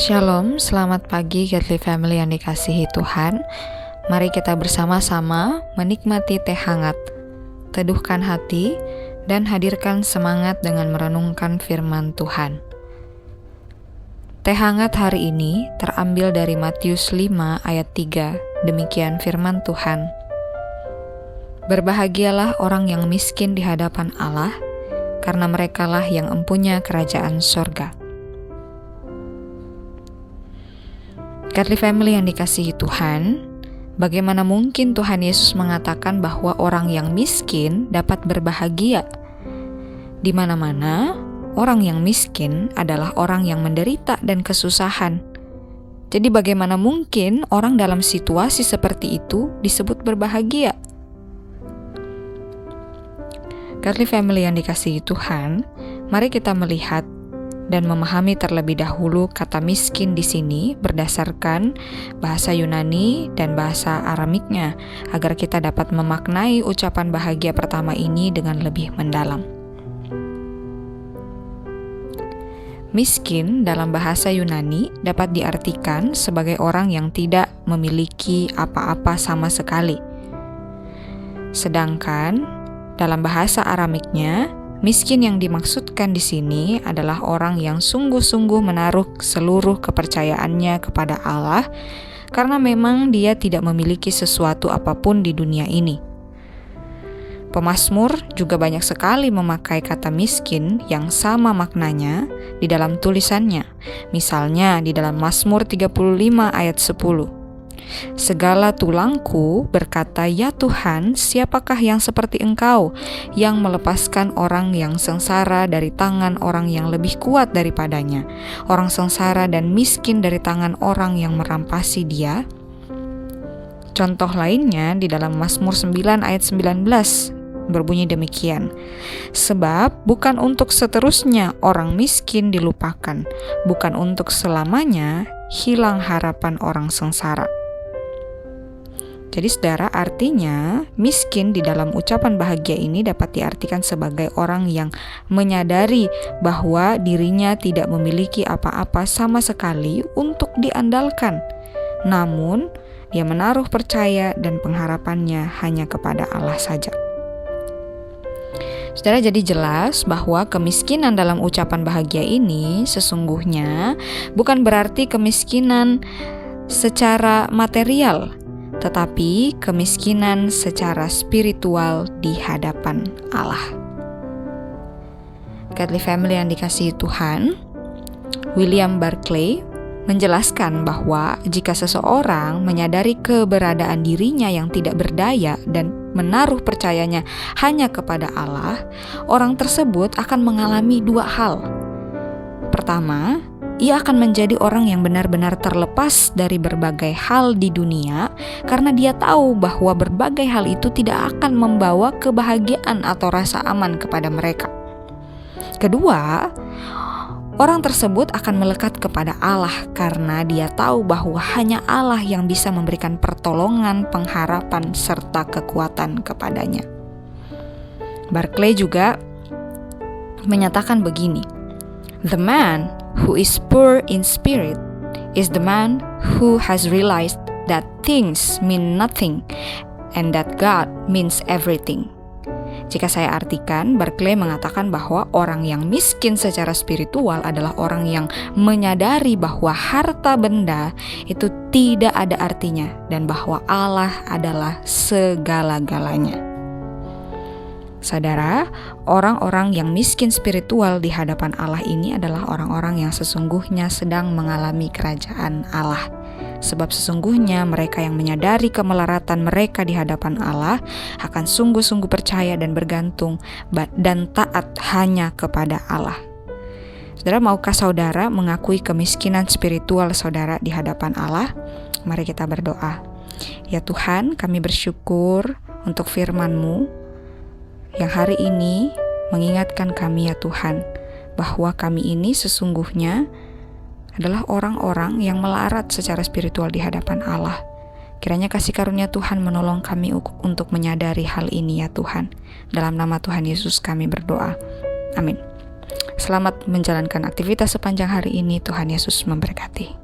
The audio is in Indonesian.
Shalom, selamat pagi Godly Family yang dikasihi Tuhan. Mari kita bersama-sama menikmati teh hangat, teduhkan hati, dan hadirkan semangat dengan merenungkan firman Tuhan. Teh hangat hari ini terambil dari Matius 5 ayat 3, demikian firman Tuhan. Berbahagialah orang yang miskin di hadapan Allah, karena merekalah yang empunya kerajaan sorga. Godly Family yang dikasihi Tuhan, bagaimana mungkin Tuhan Yesus mengatakan bahwa orang yang miskin dapat berbahagia? Di mana-mana, orang yang miskin adalah orang yang menderita dan kesusahan. Jadi bagaimana mungkin orang dalam situasi seperti itu disebut berbahagia? Godly Family yang dikasihi Tuhan, mari kita melihat dan memahami terlebih dahulu kata miskin di sini berdasarkan bahasa Yunani dan bahasa Aramiknya, agar kita dapat memaknai ucapan bahagia pertama ini dengan lebih mendalam. Miskin dalam bahasa Yunani dapat diartikan sebagai orang yang tidak memiliki apa-apa sama sekali. Sedangkan dalam bahasa Aramiknya, miskin yang dimaksudkan di sini adalah orang yang sungguh-sungguh menaruh seluruh kepercayaannya kepada Allah, karena memang dia tidak memiliki sesuatu apapun di dunia ini. Pemazmur juga banyak sekali memakai kata miskin yang sama maknanya di dalam tulisannya. Misalnya di dalam Mazmur 35 ayat 10. Segala tulangku berkata, "Ya Tuhan, siapakah yang seperti Engkau, yang melepaskan orang yang sengsara dari tangan orang yang lebih kuat daripadanya, orang sengsara dan miskin dari tangan orang yang merampasi dia?" Contoh lainnya di dalam Mazmur 9 ayat 19 berbunyi demikian, "Sebab bukan untuk seterusnya orang miskin dilupakan, bukan untuk selamanya hilang harapan orang sengsara." Jadi saudara, artinya miskin di dalam ucapan bahagia ini dapat diartikan sebagai orang yang menyadari bahwa dirinya tidak memiliki apa-apa sama sekali untuk diandalkan. Namun, dia menaruh percaya dan pengharapannya hanya kepada Allah saja. Saudara, jadi jelas bahwa kemiskinan dalam ucapan bahagia ini sesungguhnya bukan berarti kemiskinan secara material, tetapi kemiskinan secara spiritual di hadapan Allah. Godly Family yang dikasihi Tuhan, William Barclay menjelaskan bahwa jika seseorang menyadari keberadaan dirinya yang tidak berdaya dan menaruh percayanya hanya kepada Allah, orang tersebut akan mengalami dua hal. Pertama, ia akan menjadi orang yang benar-benar terlepas dari berbagai hal di dunia karena dia tahu bahwa berbagai hal itu tidak akan membawa kebahagiaan atau rasa aman kepada mereka. Kedua, orang tersebut akan melekat kepada Allah karena dia tahu bahwa hanya Allah yang bisa memberikan pertolongan, pengharapan, serta kekuatan kepadanya. Barclay juga menyatakan begini, "The man who is poor in spirit is the man who has realized that things mean nothing and that God means everything." Jika saya artikan, Barclay mengatakan bahwa orang yang miskin secara spiritual adalah orang yang menyadari bahwa harta benda itu tidak ada artinya dan bahwa Allah adalah segala-galanya. Saudara, orang-orang yang miskin spiritual di hadapan Allah ini adalah orang-orang yang sesungguhnya sedang mengalami kerajaan Allah. Sebab sesungguhnya mereka yang menyadari kemelaratan mereka di hadapan Allah akan sungguh-sungguh percaya dan bergantung dan taat hanya kepada Allah. Saudara, maukah saudara mengakui kemiskinan spiritual saudara di hadapan Allah? Mari kita berdoa. Ya Tuhan, kami bersyukur untuk firman-Mu yang hari ini mengingatkan kami ya Tuhan, bahwa kami ini sesungguhnya adalah orang-orang yang melarat secara spiritual di hadapan Allah. Kiranya kasih karunia Tuhan menolong kami untuk menyadari hal ini ya Tuhan. Dalam nama Tuhan Yesus kami berdoa. Amin. Selamat menjalankan aktivitas sepanjang hari ini. Tuhan Yesus memberkati.